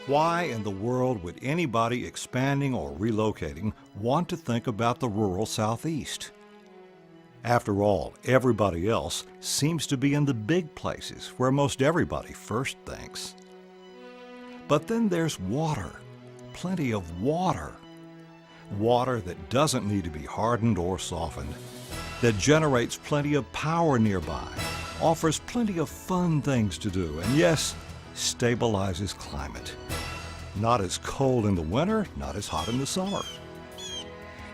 Why in the world would anybody expanding or relocating want to think about the rural Southeast? After all, everybody else seems to be in the big places where most everybody first thinks. But then there's water, plenty of water. Water that doesn't need to be hardened or softened, that generates plenty of power nearby, offers plenty of fun things to do, and yes, stabilizes climate. Not as cold in the winter, not as hot in the summer.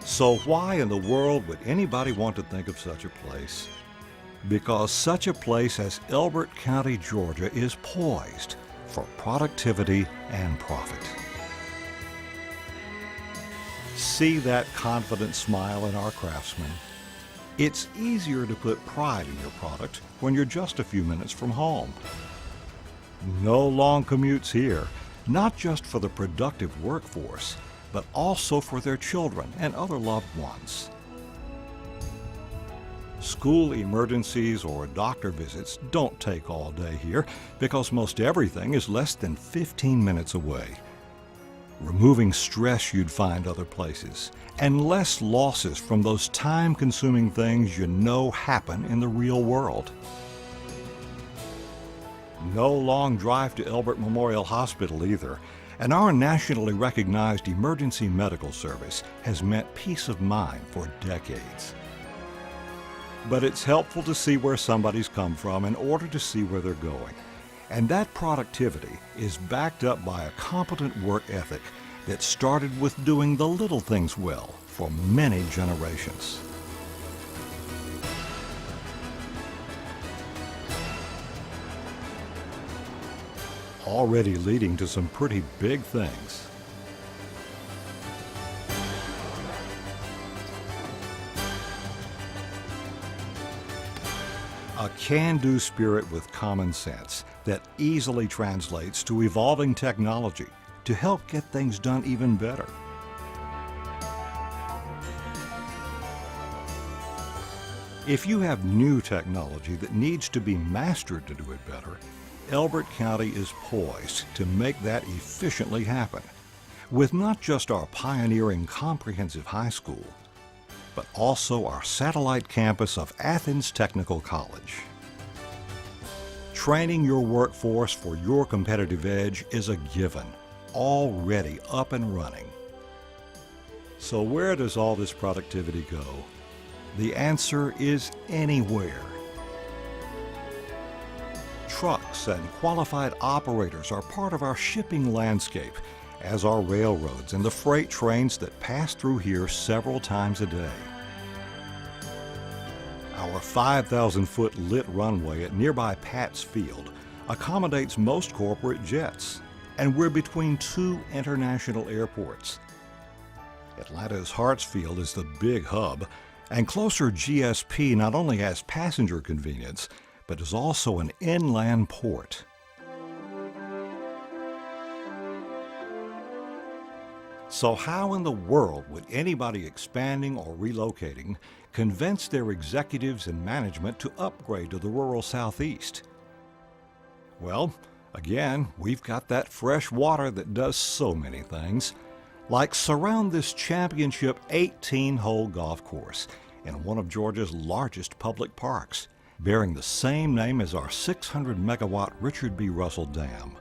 So why in the world would anybody want to think of such a place? Because such a place as Elbert County, Georgia is poised for productivity and profit. See that confident smile in our craftsmen? It's easier to put pride in your product when you're just a few minutes from home. No long commutes here, not just for the productive workforce, but also for their children and other loved ones. School emergencies or doctor visits don't take all day here because most everything is less than 15 minutes away. Removing stress you'd find other places, and less losses from those time-consuming things you know happen in the real world. No long drive to Elbert Memorial Hospital either, and our nationally recognized emergency medical service has meant peace of mind for decades. But it's helpful to see where somebody's come from in order to see where they're going. And that productivity is backed up by a competent work ethic that started with doing the little things well for many generations. Already leading to some pretty big things. A can-do spirit with common sense that easily translates to evolving technology to help get things done even better. If you have new technology that needs to be mastered to do it better, Elbert County is poised to make that efficiently happen, with not just our pioneering comprehensive high school, but also our satellite campus of Athens Technical College. Training your workforce for your competitive edge is a given, already up and running. So where does all this productivity go? The answer is anywhere. Trucks and qualified operators are part of our shipping landscape, as are railroads and the freight trains that pass through here several times a day. Our 5,000-foot lit runway at nearby Pat's Field accommodates most corporate jets, and we're between two international airports. Atlanta's Hartsfield is the big hub, and closer GSP not only has passenger convenience, but is also an inland port. So how in the world would anybody expanding or relocating convince their executives and management to upgrade to the rural Southeast? Well, again, we've got that fresh water that does so many things, like surround this championship 18-hole golf course in one of Georgia's largest public parks, bearing the same name as our 600-megawatt Richard B. Russell Dam.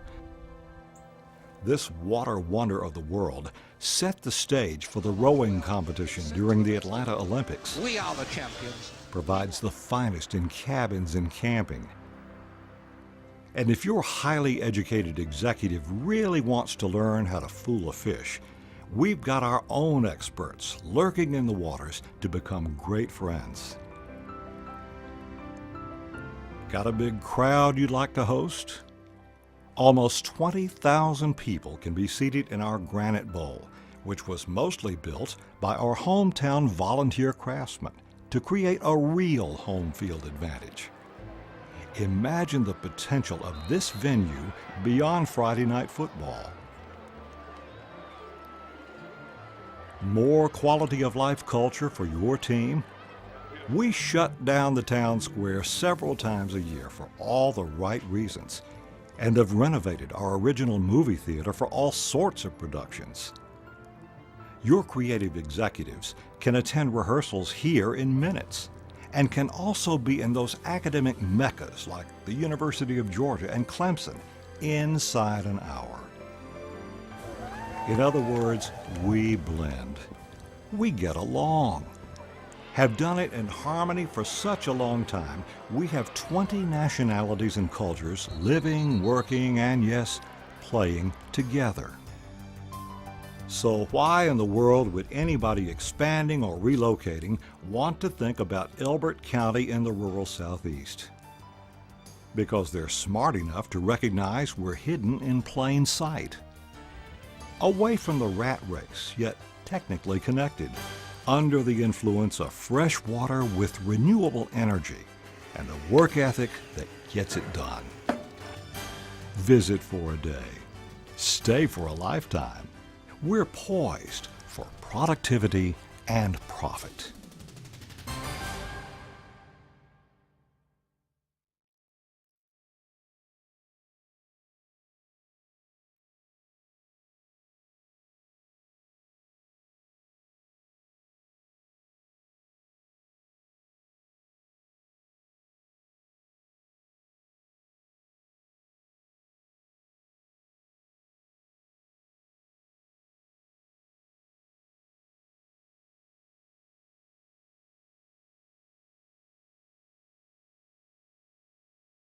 This water wonder of the world set the stage for the rowing competition during the Atlanta Olympics. We are the champions. Provides the finest in cabins and camping. And if your highly educated executive really wants to learn how to fool a fish, we've got our own experts lurking in the waters to become great friends. Got a big crowd you'd like to host? Almost 20,000 people can be seated in our granite bowl, which was mostly built by our hometown volunteer craftsmen to create a real home field advantage. Imagine the potential of this venue beyond Friday night football. More quality of life culture for your team? We shut down the town square several times a year for all the right reasons, and have renovated our original movie theater for all sorts of productions. Your creative executives can attend rehearsals here in minutes and can also be in those academic meccas like the University of Georgia and Clemson inside an hour. In other words, we blend. We get along. Have done it in harmony for such a long time, we have 20 nationalities and cultures living, working, and yes, playing together. So why in the world would anybody expanding or relocating want to think about Elbert County in the rural Southeast? Because they're smart enough to recognize we're hidden in plain sight. Away from the rat race, yet technically connected, under the influence of fresh water with renewable energy and a work ethic that gets it done. Visit for a day. Stay for a lifetime. We're poised for productivity and profit.